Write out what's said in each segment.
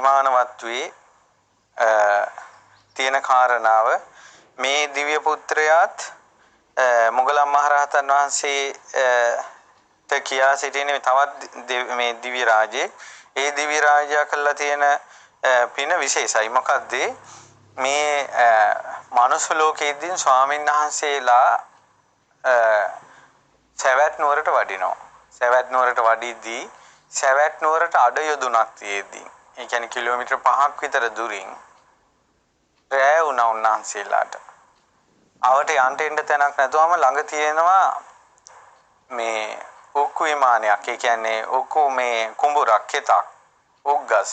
අභිමානවත් තියෙන කාරණාව මේ දිව්‍ය පුත්‍රයාත් මොගලන් මහරහතන් වහන්සේ කියා සිටින තවත් මේ දිව්‍ය රාජයේ ඒ දිව්‍ය රාජයා කළා තියෙන පින විශේෂයි. මොකද්ද? මේ මනුස්ස ලෝකයේදී ස්වාමීන් වහන්සේලා සවැත් නුවරට වඩිනවා. සවැත් නුවරට වඩිද්දී සවැත් නුවරට අඩ යොදුනක් තියේදී ඒ කියන්නේ කිලෝමීටර් 5ක් විතර දුරින් රැය වුණා උන්වහන්සේලාට. අවට යන්න එන්න තැනක් නැතුවම ළඟ තියෙනවා මේ උක්කු විමානයක්. ඒ කියන්නේ උක්කු මේ කුඹුරක් කෙතක් උග්ගස්.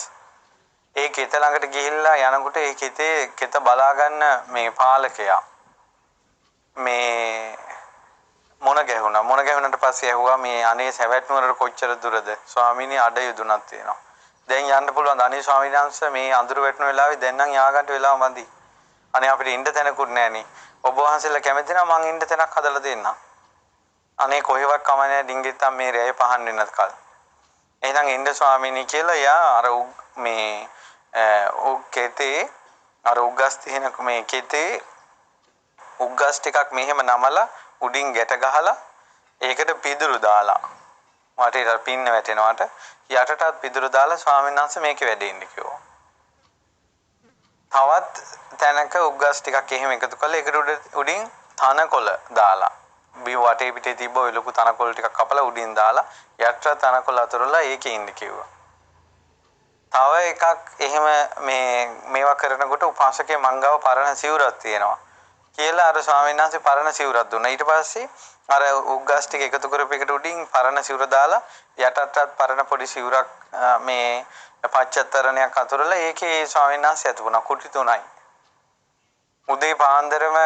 ඒ කෙත ළඟට ගිහිල්ලා යනකොට ඒ කෙත බලා ගන්න මේ පාලකයා මේ මොන ගැහුණාට පස්සේ ඇහුවා මේ අනේ සවැත් නුවරට කොච්චර දුරද? ස්වාමීනි අඩ යොදුනක් තියෙනවා. දැන් යන්න පුළුවන්. අනේ ස්වාමීන් වහන්සේ මේ අඳුර වැටෙන වෙලාවේ දැන් නම් යාගන්න වෙලාව මදි. අනේ අපිට ඉන්න තැනකුත් නැහනේ. ඔබ වහන්සේලා කැමති නම් මං ඉන්න තැනක් හදලා දෙන්නම්. අනේ කොහෙවත් කමන්නේ ඩිංගිත්තම් මේ රැය පහන් වෙනත් කල්. එහෙනම් ඉන්න ස්වාමීනි කියලා යා අර මේ කෙතේ අර උග්ගස් තියෙන මේ කෙතේ උග්ගස් ටිකක් මෙහෙම නමලා උඩින් ගැට ගහලා ඒකට පිදුරු දාලා වටේට පින්න වැටෙනවට යටටත් පිදුරු දාලා ස්වාමීන් වහන්සේ මේකේ වැඩ ඉන්න කිව්වා. තවත් තැනක උග්ගස් ටිකක් එහෙම එකතු කරලා ඒකට උඩින් තනකොළ දාලා බිම වටේ පිටේ තිබ්බ ඔය ලොකු තනකොළ ටිකක් කපලා උඩින් දාලා යට තනකොළ අතුරලා ඒකේ ඉන්න කිව්වා. තව එකක් එහෙම මේවා කරනකොට උපාසකේ මංගව පරණ සිවුරක් තියෙනවා කියලා අර ස්වාමීන් වහන්සේ පරණ සිවුරක් දුන්නා. ඊට පස්සේ අර උග්ගස් ටික එකතු කරපු එකට උඩින් පරණ සිවුර දාලා යටටත් පරණ පොඩි සිවුරක් මේ පච්චතරණයක් අතුරලා ඒකේ ස්වාමීන් වහන්සේ ඇතුණා කුටි තුනයි. උදේ පාන්දරම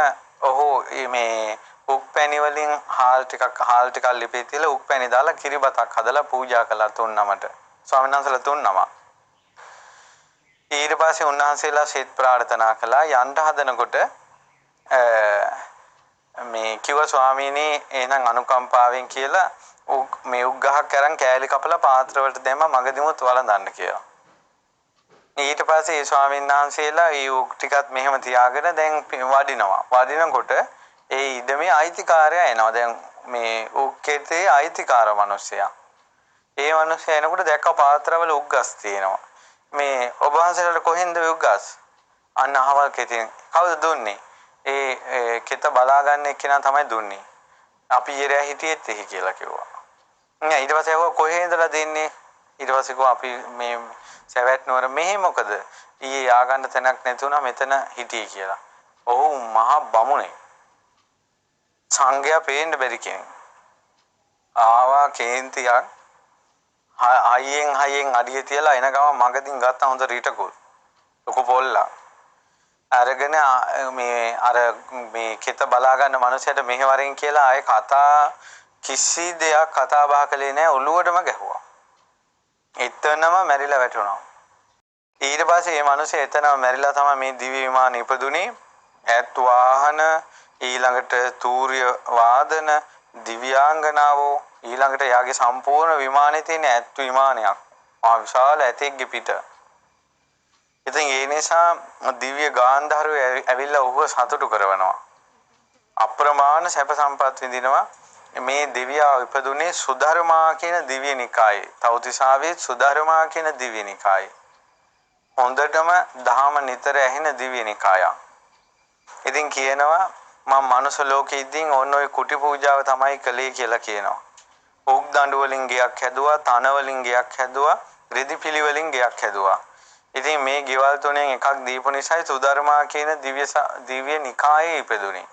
ඔහු මේ උක්පැණි වලින් හාල් ටිකක් ලිපේ තියලා උක්පැණි දාලා කිරිබතක් හදලා පූජා කළා තුන්නමට. ස්වාමීන් වහන්සේලා තුන්නම. ඊට පස්සේ උන්වහන්සේලා සෙත් ප්‍රාර්ථනා කළා. යන්න හදනකොට මේ කිව්ව ස්වාමීනි එහෙනම් අනුකම්පාවෙන් කියලා මේ උග්ගහක් අරන් කෑලි කපලා පාත්‍ර වලට දැම්ම මගදීමුත් වළඳන්න කියලා. ඊට පස්සේ ඒ ස්වාමීන් වහන්සේලා ඒ උක් ටිකත් මෙහෙම තියාගෙන දැන් වඩිනවා. වඩිනකොට ඒ ඉඩමේ අයිතිකාරයා එනවා. දැන් මේ උක්කේතේ අයිතිකාර මිනිස්සයා. ඒ මිනිස්සයා එනකොට දැක්ක පාත්‍රවල උග්ගස් තියෙනවා. මේ ඔබ වහන්සේලාට කොහෙන්ද උග්ගස්? අන්න අහවල් කෙතෙන්. කවුද දුන්නේ? ඒ කෙත බලා ගන්න එක්කෙනා තමයි දුන්නේ. අපි ඊරෑ හිටියෙත් එහි කියලා කිව්වා. ඊට පස්සේ ආව කොහේ ඉඳලා දෙන්නේ? ඊට පස්සේ කිව්වා අපි මේ සවැත් නුවර මෙහෙ මොකද? ඊයේ ආගන්න තැනක් නැතුණා මෙතන හිටියේ කියලා. ඔහු මහා බමුණේ. සංඝයා පේන්න බැරි කෙනෙක්. ආවා කේන්තියක් හයියෙන් අඩිය තියලා එන ගම මගදින් ගත්ත හොඳ රීටකුල්. ලොකු පොල්ලා. අරගෙන මේ කෙත බලා ගන්න මනුස්සයට මෙහෙවරෙන් කියලා ආයේ කිසි දෙයක් කතා බහ කළේ නැහැ. ඔළුවටම ගැහුවා. එතනම මැරිලා වැටුණා. ඊට පස්සේ මේ මිනිස්සේ එතනම මැරිලා තමයි මේ දිව්‍ය විමානේ ඉපදුනේ. ඈත් වාහන ඊළඟට තූර්ය වාදන දිව්‍යාංගනාවෝ ඊළඟට යාගේ සම්පූර්ණ විමානේ තියෙන ඈත් විමානයක්. විශාල ඇතෙක්ගේ පිට. ඉතින් ඒ නිසා දිව්‍ය ගාන්ධාරයෝ ඇවිල්ලා ඔහුව සතුටු කරනවා. අප්‍රමාණ සැප සම්පත් විඳිනවා. මේ දෙවියා ඉපදුනේ සුධර්මා කියන දිව්‍ය නිකායේ. තව්තිසාවේ සුධර්මා කියන දිව්‍ය නිකායේ. හොඳටම දහම නිතර ඇහෙන දිව්‍ය නිකායක්. ඉතින් කියනවා මම මනුස්ස ලෝකෙ ඉඳින් ඔන්න ඔය කුටි පූජාව තමයි කළේ කියලා කියනවා. උක් දඬු වලින් ගයක් හැදුවා, තන වලින් ගයක් හැදුවා, රෙදි පිලි වලින් ගයක් හැදුවා. ඉතින් මේ ගෙවල් තුනෙන් එකක් දීපු නිසායි සුධර්මා කියන දිව්‍ය නිකායේ ඉපදුනේ.